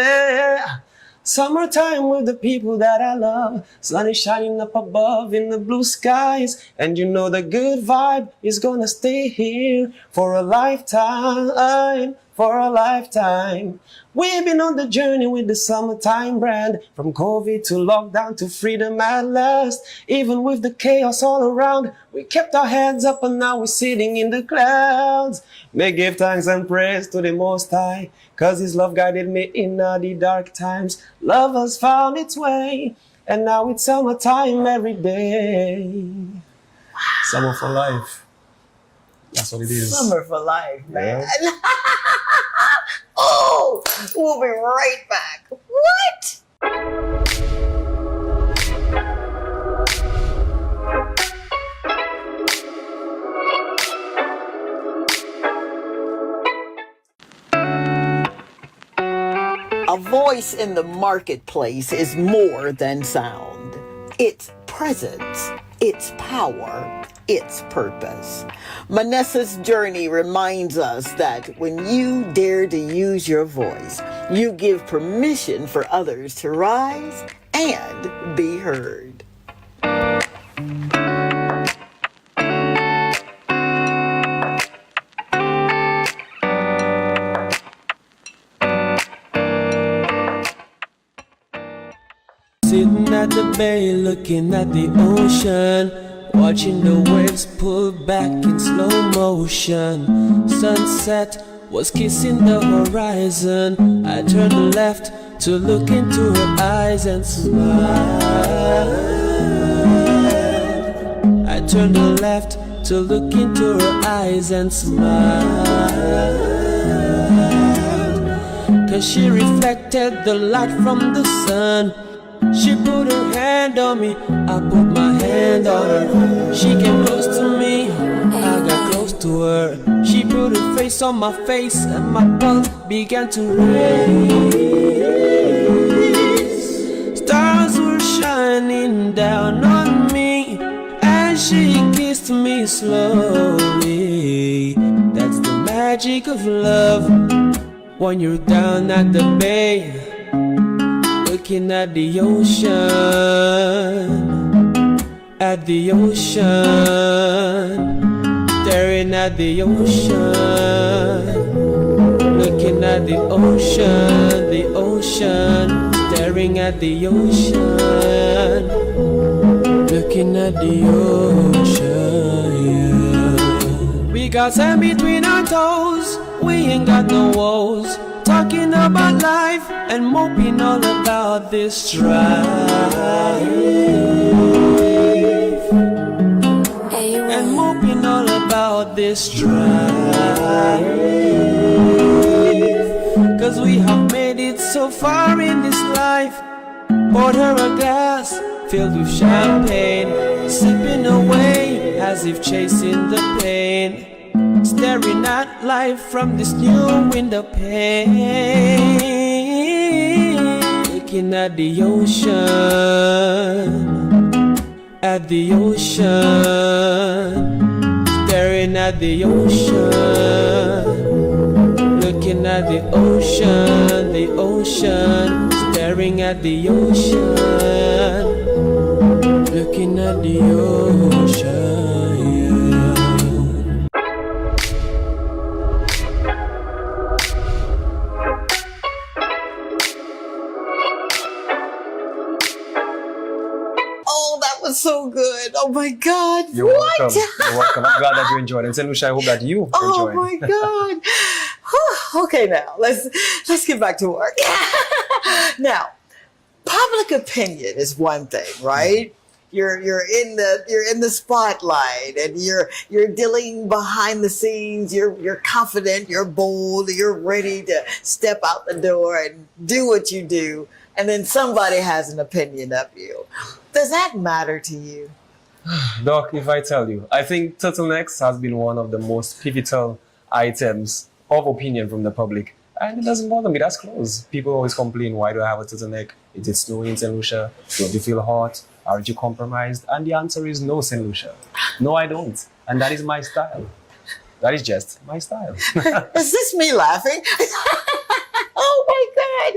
Summertime with the people that I love. Sun is shining up above in the blue skies. And you know the good vibe is gonna stay here for a lifetime, for a lifetime. We've been on the journey with the Summertime brand. From COVID to lockdown to freedom at last. Even with the chaos all around, we kept our heads up and now we're sitting in the clouds. May give thanks and praise to the Most High, 'cause His love guided me in all the dark times. Love has found its way And now it's summertime every day. Summer for life. That's what it is. Summer for life, man. Yeah. Oh, we'll be right back. What? A voice in the marketplace is more than sound. It's presence, its power, its purpose. Manasseh's journey reminds us that when you dare to use your voice, you give permission for others to rise and be heard. Sitting at the bay, looking at the ocean, watching the waves pull back in slow motion. Sunset was kissing the horizon. I turned left to look into her eyes and smile. I turned left to look into her eyes and smile. 'Cause she reflected the light from the sun. She put her hand on me, I put my hand on her. She came close to me, I got close to her. She put her face on my face and my pulse began to race. Stars were shining down on me and she kissed me slowly. That's the magic of love when you're down at the bay, looking at the ocean, staring at the ocean, looking at the ocean, staring at the ocean, looking at the ocean. Yeah. We got sand between our toes, we ain't got no woes. Talking about life and moping all about this strife. And moping all about this strife. 'Cause we have made it so far in this life. Poured her a glass filled with champagne, sipping away as if chasing the pain. Staring at life from this new window pane. Looking at the ocean, staring at the ocean, looking at the ocean, staring at the ocean, looking at the ocean. Yeah. So good. Oh my God. You're welcome. You're welcome. I'm glad that you enjoyed it. And Lusha, I hope that you enjoyed. Oh my God. Okay, now let's get back to work. Now, public opinion is one thing, right? You're in the spotlight and you're dealing behind the scenes. You're confident, you're bold, you're ready to step out the door and do what you do. And then somebody has an opinion of you. Does that matter to you? Doc, if I tell you, I think turtlenecks has been one of the most pivotal items of opinion from the public. And it doesn't bother me, that's close. People always complain, why do I have a turtleneck? Is it snowing in St. Lucia? Don't you feel hot? Aren't you compromised? And the answer is no, St. Lucia. No, I don't. And that is my style. That is just my style. Is this me laughing? Oh my God.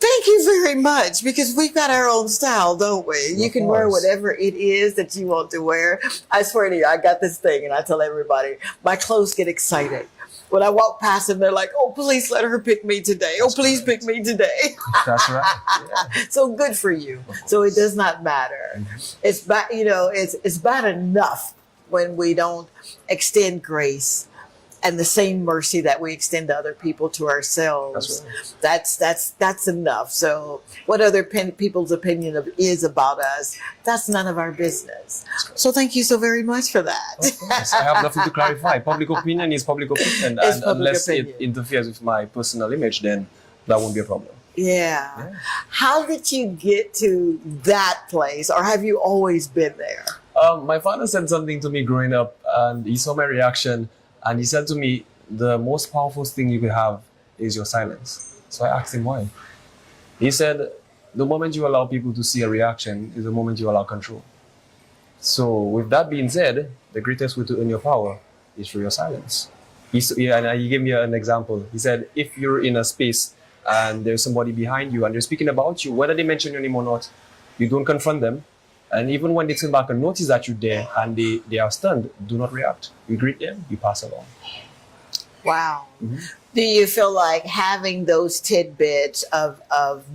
Thank you very much, because we've got our own style, don't we? You can wear whatever it is that you want to wear. I swear to you, I got this thing, and I tell everybody, my clothes get excited. When I walk past them, they're like, oh, please let her pick me today. Oh, please pick me today. That's right. Yeah. So good for you. So it does not matter. It's bad, it's bad enough when we don't extend grace and the same mercy that we extend to other people, to ourselves. That's enough. So what other people's opinion is about us, that's none of our business. So thank you so very much for that. Yes, I have nothing to clarify. Public opinion is public opinion, It's and public unless opinion. it interferes with my personal image, then that won't be a problem. Yeah. How did you get to that place, or have you always been there? My father said something to me growing up, and he saw my reaction, and he said to me, the most powerful thing you could have is your silence. So I asked him why. He said, the moment you allow people to see a reaction is the moment you allow control. So with that being said, the greatest way to earn your power is through your silence. And he gave me an example. He said, if you're in a space and there's somebody behind you and they're speaking about you, whether they mention your name or not, you don't confront them. And even when they turn back and notice that you're there and they are stunned, do not react. You greet them, you pass along. Wow. Do you feel like having those tidbits of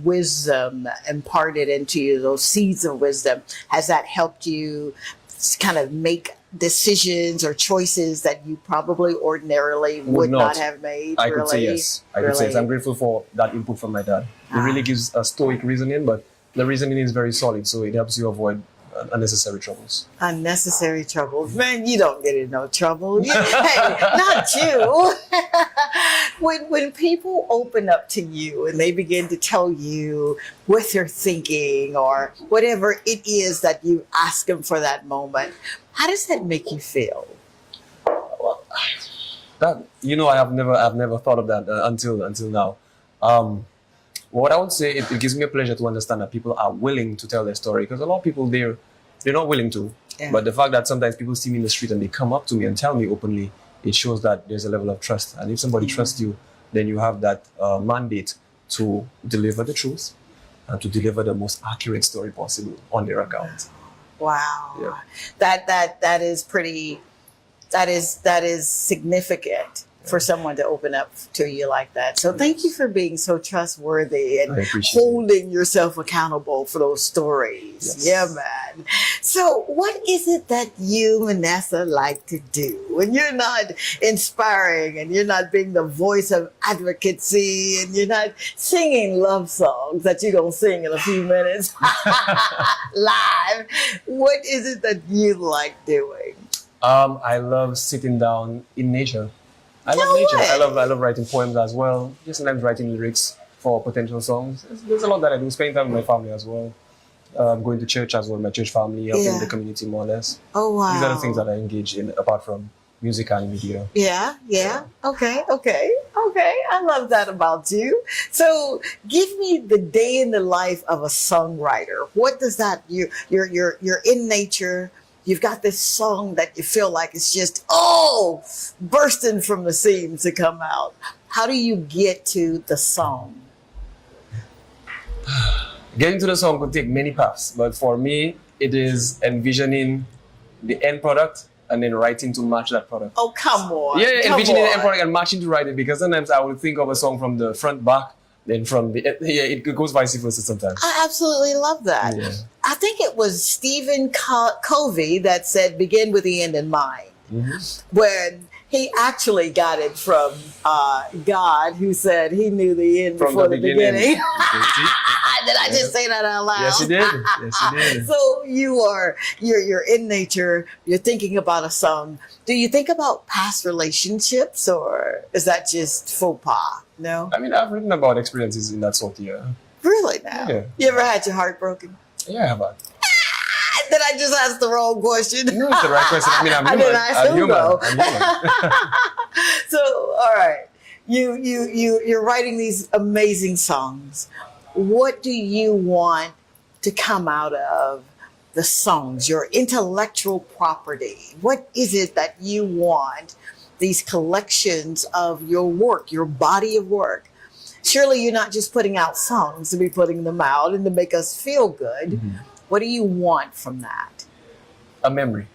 wisdom imparted into you, those seeds of wisdom, has that helped you kind of make decisions or choices that you probably ordinarily would not have made? I could say yes. I could say yes. I'm grateful for that input from my dad. It really gives a stoic reasoning, but the reasoning is very solid, so it helps you avoid unnecessary troubles. Unnecessary troubles. Man, you don't get in no trouble. Hey, not you. When people open up to you and they begin to tell you what they're thinking or whatever it is that you ask them for that moment, how does that make you feel? That, I've never thought of that until now. What I would say, it gives me a pleasure to understand that people are willing to tell their story, because a lot of people, they're not willing to. Yeah. But the fact that sometimes people see me in the street and they come up to me and tell me openly, it shows that there's a level of trust. And if somebody trusts you, then you have that mandate to deliver the truth and to deliver the most accurate story possible on their account. Wow. Yeah. That is pretty, that is significant for someone to open up to you like that. So thank you for being so trustworthy and holding yourself accountable for those stories. Yes. Yeah, man. So what is it that you, Manasseh, like to do when you're not inspiring and you're not being the voice of advocacy and you're not singing love songs that you're going to sing in a few minutes live? What is it that you like doing? I love sitting down in nature. I love nature. I love writing poems as well. Just sometimes writing lyrics for potential songs. There's a lot that I do. Spending time with my family as well. Going to church as well, my church family, helping the community more or less. Oh, wow. These are the things that I engage in apart from music and media. Yeah. Okay. I love that about you. So give me the day in the life of a songwriter. What does that, you're in nature. You've got this song that you feel like it's just, bursting from the seams to come out. How do you get to the song? Getting to the song could take many paths, but for me, it is envisioning the end product and then writing to match that product. Oh, come on. Yeah, envisioning the end product and matching to write it, because sometimes I will think of a song from the front back, then from the, it goes vice versa sometimes. I absolutely love that. Yeah. I think it was Stephen Covey that said, begin with the end in mind. Mm-hmm. When he actually got it from God, who said he knew the end before the beginning. Did I just say that out loud? Yes, you did. So you're in nature, you're thinking about a song. Do you think about past relationships, or is that just faux pas? No? I mean, I've written about experiences in that sort, yeah. Really now? Yeah. You ever had your heart broken? Yeah, I have. Did I just ask the wrong question? No, it's the right question. I mean, I'm human. I'm human. So, all right. You're writing these amazing songs. What do you want to come out of the songs, your intellectual property? What is it that you want these collections of your work, your body of work? Surely you're not just putting out songs to be putting them out and to make us feel good. Mm-hmm. What do you want from that? A memory.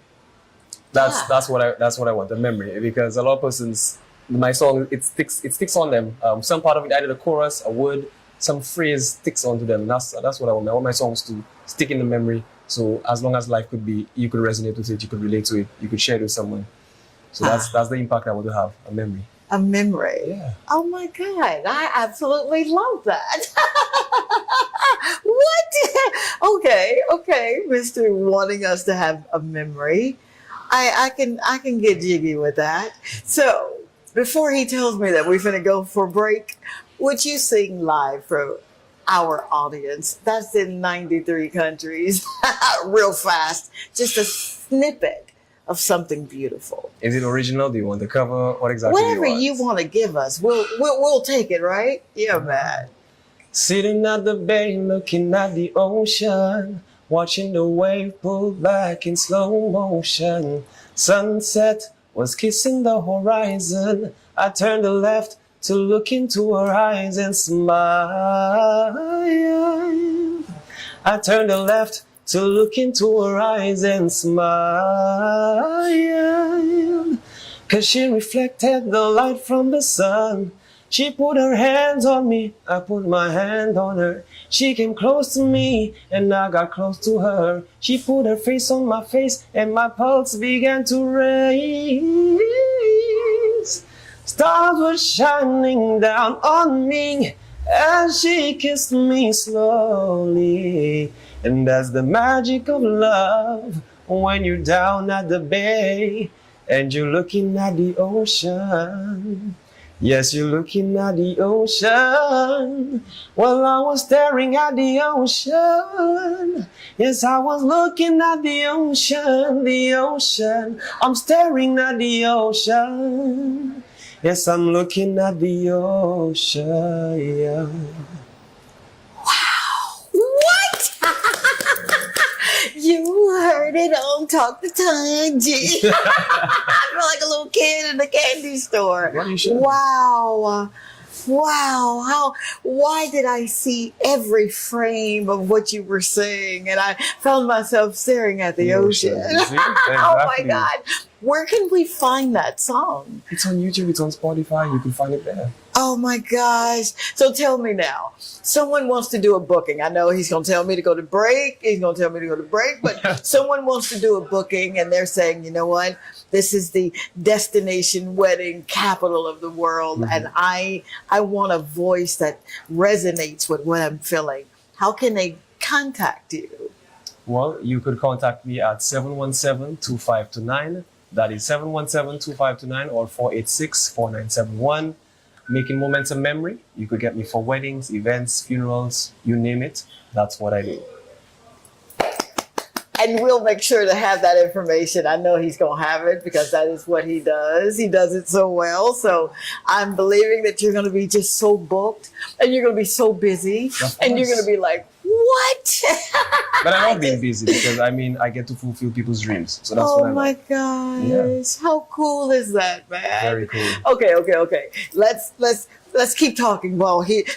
That's what I want, a memory. Because a lot of persons, my song, it sticks on them. Some part of it, either the chorus, a word, some phrase sticks onto them. That's what I want. I want my songs to stick in the memory. So as long as life could be, you could resonate with it, you could relate to it, you could share it with someone. So that's the impact I want to have, a memory. A memory. Yeah. Oh my God, I absolutely love that. What? Okay, Mr. Wanting us to have a memory. I can get jiggy with that. So before he tells me that we're finna go for a break, would you sing live for our audience? That's in 93 countries, real fast. Just a snippet of something beautiful. Is it original? Do you want the cover? What exactly Whatever do you you want to give us, we'll take it, right? Yeah, man. Sitting at the bay, looking at the ocean, watching the wave pull back in slow motion. Sunset was kissing the horizon. I turned to left to look into her eyes and smile. I turned to left to look into her eyes and smile. 'Cause she reflected the light from the sun. She put her hands on me, I put my hand on her. She came close to me, and I got close to her. She put her face on my face, and my pulse began to raise. Stars were shining down on me, as she kissed me slowly. And that's the magic of love, when you're down at the bay, and you're looking at the ocean. Yes, you're looking at the ocean. Well, I was staring at the ocean. Yes, I was looking at the ocean, the ocean. I'm staring at the ocean. Yes, I'm looking at the ocean. You heard it on Talk to Tongie. I feel like a little kid in the candy store. Well, you should. Wow. Why did I see every frame of what you were saying? And I found myself staring at the ocean. You see? Oh my Exactly. God. Where can we find that song? It's on YouTube, it's on Spotify, you can find it there. Oh my gosh. So tell me now, someone wants to do a booking. I know he's going to tell me to go to break. But someone wants to do a booking and they're saying, you know what? This is the destination wedding capital of the world. Mm-hmm. And I want a voice that resonates with what I'm feeling. How can they contact you? Well, you could contact me at 717-2529. That is 717-2529 or 486-4971. Making moments of memory. You could get me for weddings, events, funerals, you name it. That's what I do. And we'll make sure to have that information. I know he's going to have it because that is what he does. He does it so well. So I'm believing that you're going to be just so booked and you're going to be so busy and you're going to be like, what? But I love being busy because I get to fulfill people's dreams. So that's what I Oh my like. gosh. Yeah. How cool is that, man? Very cool. Okay. Let's keep talking. Well, he's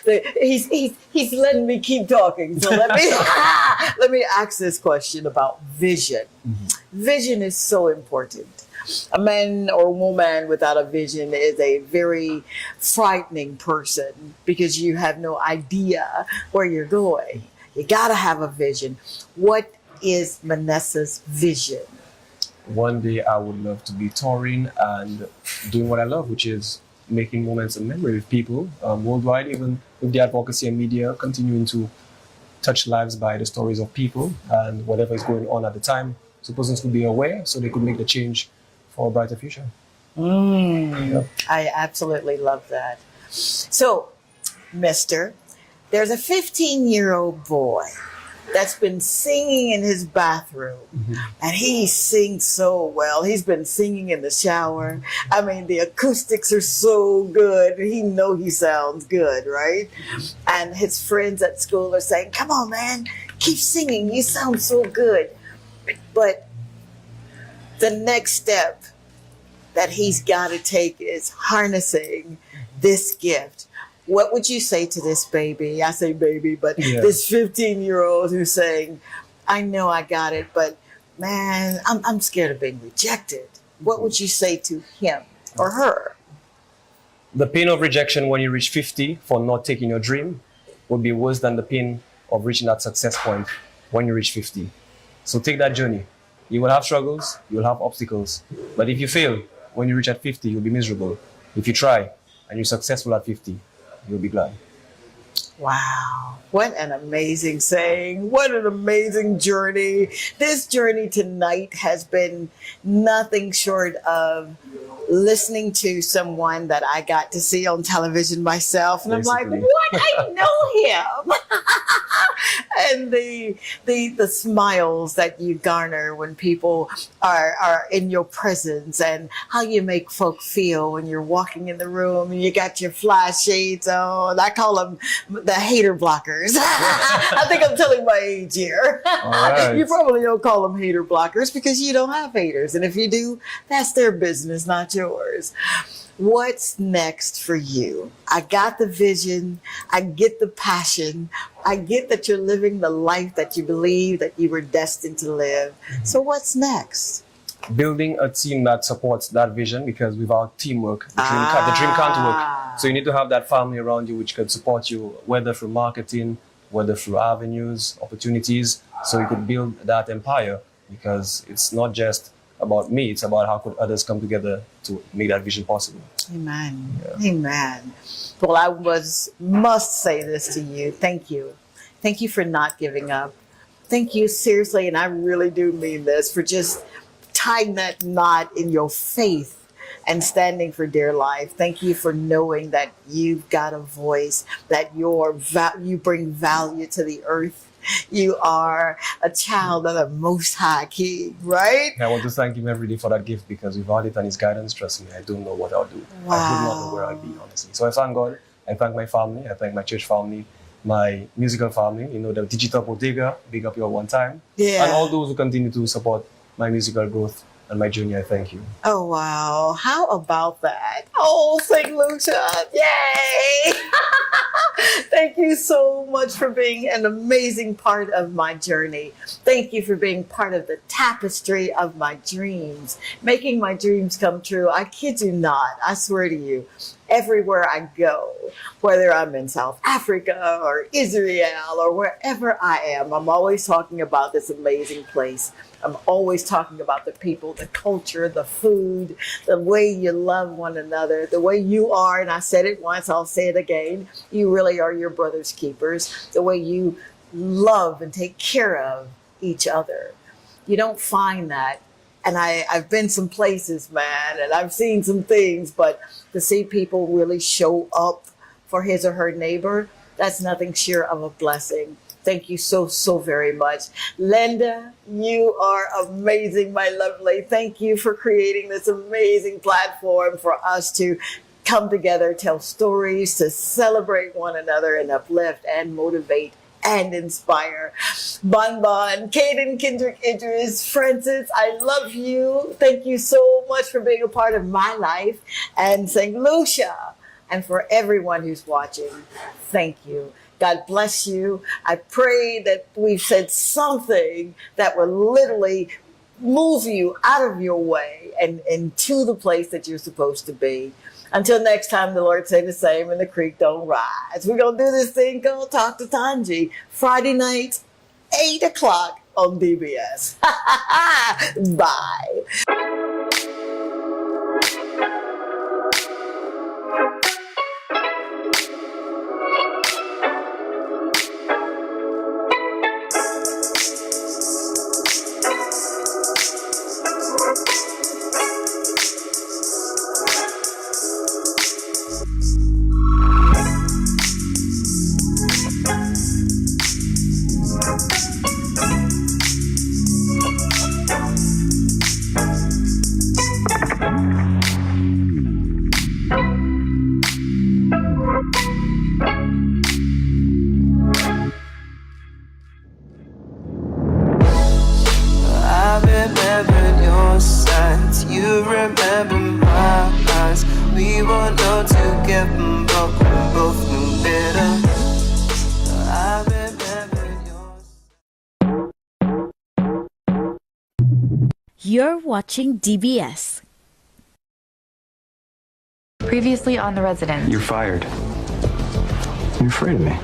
letting me keep talking. So let me ask this question about vision. Mm-hmm. Vision is so important. A man or woman without a vision is a very frightening person because you have no idea where you're going. You gotta have a vision. What is Manasseh's vision? One day I would love to be touring and doing what I love, which is making moments of memory with people worldwide, even with the advocacy and media, continuing to touch lives by the stories of people and whatever is going on at the time, so persons could be aware so they could make the change for a brighter future. Yeah. I absolutely love that. So, mister, there's a 15-year-old boy that's been singing in his bathroom. And he sings so well. He's been singing in the shower. I mean, the acoustics are so good. He knows he sounds good, right? And his friends at school are saying, come on, man, keep singing. You sound so good. But the next step that he's got to take is harnessing this gift. What would you say to this baby? I say baby, but this 15-year-old who's saying, I know I got it, but man, I'm scared of being rejected. What would you say to him or her? The pain of rejection when you reach 50 for not taking your dream would be worse than the pain of reaching that success point when you reach 50. So take that journey. You will have struggles, you will have obstacles. But if you fail, when you reach at 50, you'll be miserable. If you try and you're successful at 50, you'll be glad. Wow. What an amazing saying. What an amazing journey. This journey tonight has been nothing short of listening to someone that I got to see on television myself. And Basically. I'm like, what? I know him. And the smiles that you garner when people are in your presence, and how you make folk feel when you're walking in the room and you got your fly shades on. I call them the hater blockers. I think I'm telling my age here. Right. You probably don't call them hater blockers because you don't have haters. And if you do, that's their business, not yours. What's next for you? I got the vision. I get the passion. I get that you're living the life that you believe that you were destined to live. So what's next? Building a team that supports that vision, because without teamwork, the dream can't work. So you need to have that family around you which can support you, whether through marketing, whether through avenues, opportunities, so you could build that empire, because it's not just about me, it's about how could others come together to make that vision possible. Amen. Yeah. Amen. Well, I must say this to you. Thank you. Thank you for not giving up. Thank you, seriously, and I really do mean this, for just tying that knot in your faith and standing for dear life. Thank you for knowing that you've got a voice, that you bring value to the earth. You are a child of the Most High King, right? I want to thank him every day for that gift, because without it and his guidance, trust me, I don't know what I'll do. Wow. I do not know where I'll be, honestly. So I thank God. I thank my family. I thank my church family, my musical family, the Digital Bodega, big up your one time. Yeah. And all those who continue to support my musical growth and my journey, I thank you. Oh, wow. How about that? Oh, St. Lucia. Yay! Thank you so much for being an amazing part of my journey. Thank you for being part of the tapestry of my dreams, making my dreams come true. I kid you not. I swear to you, everywhere I go, whether I'm in South Africa or Israel or wherever I am, I'm always talking about this amazing place. I'm always talking about the people, the culture, the food, the way you love one another, the way you are. And I said it once, I'll say it again. You really are your brother's keepers. The way you love and take care of each other. You don't find that. And I've been some places, man, and I've seen some things, but to see people really show up for his or her neighbor, that's nothing short of a blessing. Thank you so, so very much. Linda, you are amazing, my lovely. Thank you for creating this amazing platform for us to come together, tell stories, to celebrate one another and uplift and motivate and inspire. Bon Bon, Caden, Kendrick, Idris, Francis, I love you. Thank you so much for being a part of my life. And St. Lucia, and for everyone who's watching, thank you. God bless you. I pray that we've said something that will literally move you out of your way and to the place that you're supposed to be. Until next time, the Lord say the same and the creek don't rise. We're going to do this thing called Talk to Tongie, Friday night, 8 o'clock on DBS. Bye. You're watching DBS. Previously on The Resident. You're fired. You're afraid of me.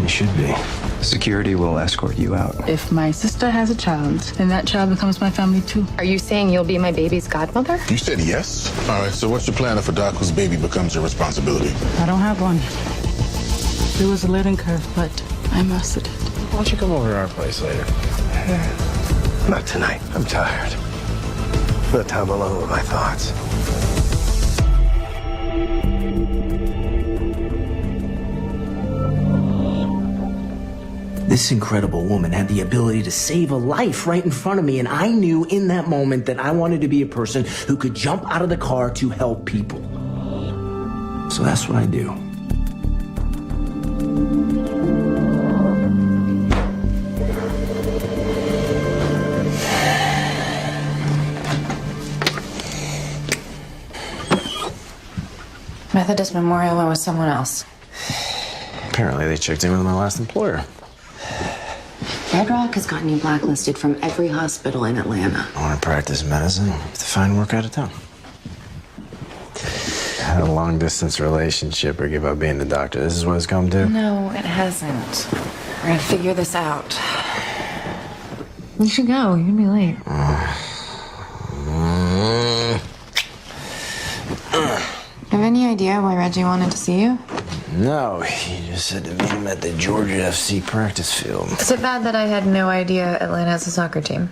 You should be. Security will escort you out. If my sister has a child, then that child becomes my family too. Are you saying you'll be my baby's godmother? You said yes. All right, so what's your plan if a doc whose baby becomes your responsibility? I don't have one. There was a learning curve, but I mastered it. Why don't you come over to our place later? Not tonight. I'm tired. No time alone with my thoughts. This incredible woman had the ability to save a life right in front of me, and I knew in that moment that I wanted to be a person who could jump out of the car to help people. So that's what I do. Methodist Memorial went with someone else. Apparently they checked in with my last employer. Red Rock has gotten you blacklisted from every hospital in Atlanta. I want to practice medicine. I have to find work out of town. Had a long-distance relationship or give up being the doctor. This is what it's come to? No, it hasn't. We're gonna figure this out. You should go. You're gonna be late. Have any idea why Reggie wanted to see you? No, he just said to meet him at the Georgia FC practice field. Is it bad that I had no idea Atlanta has a soccer team?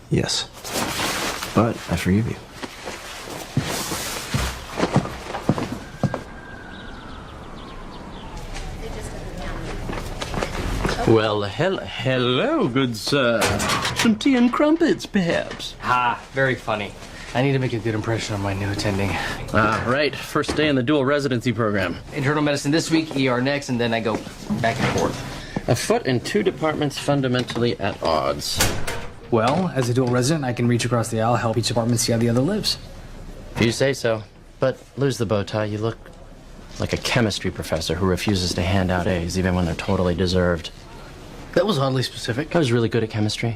Yes. But I forgive you. Well, hello, good sir. Some tea and crumpets, perhaps. Ha, very funny. I need to make a good impression on my new attending. Right. First day in the dual residency program. Internal medicine this week, ER next, and then I go back and forth. A foot in two departments fundamentally at odds. Well, as a dual resident, I can reach across the aisle, help each department see how the other lives. If you say so. But lose the bow tie, you look like a chemistry professor who refuses to hand out A's even when they're totally deserved. That was oddly specific. I was really good at chemistry.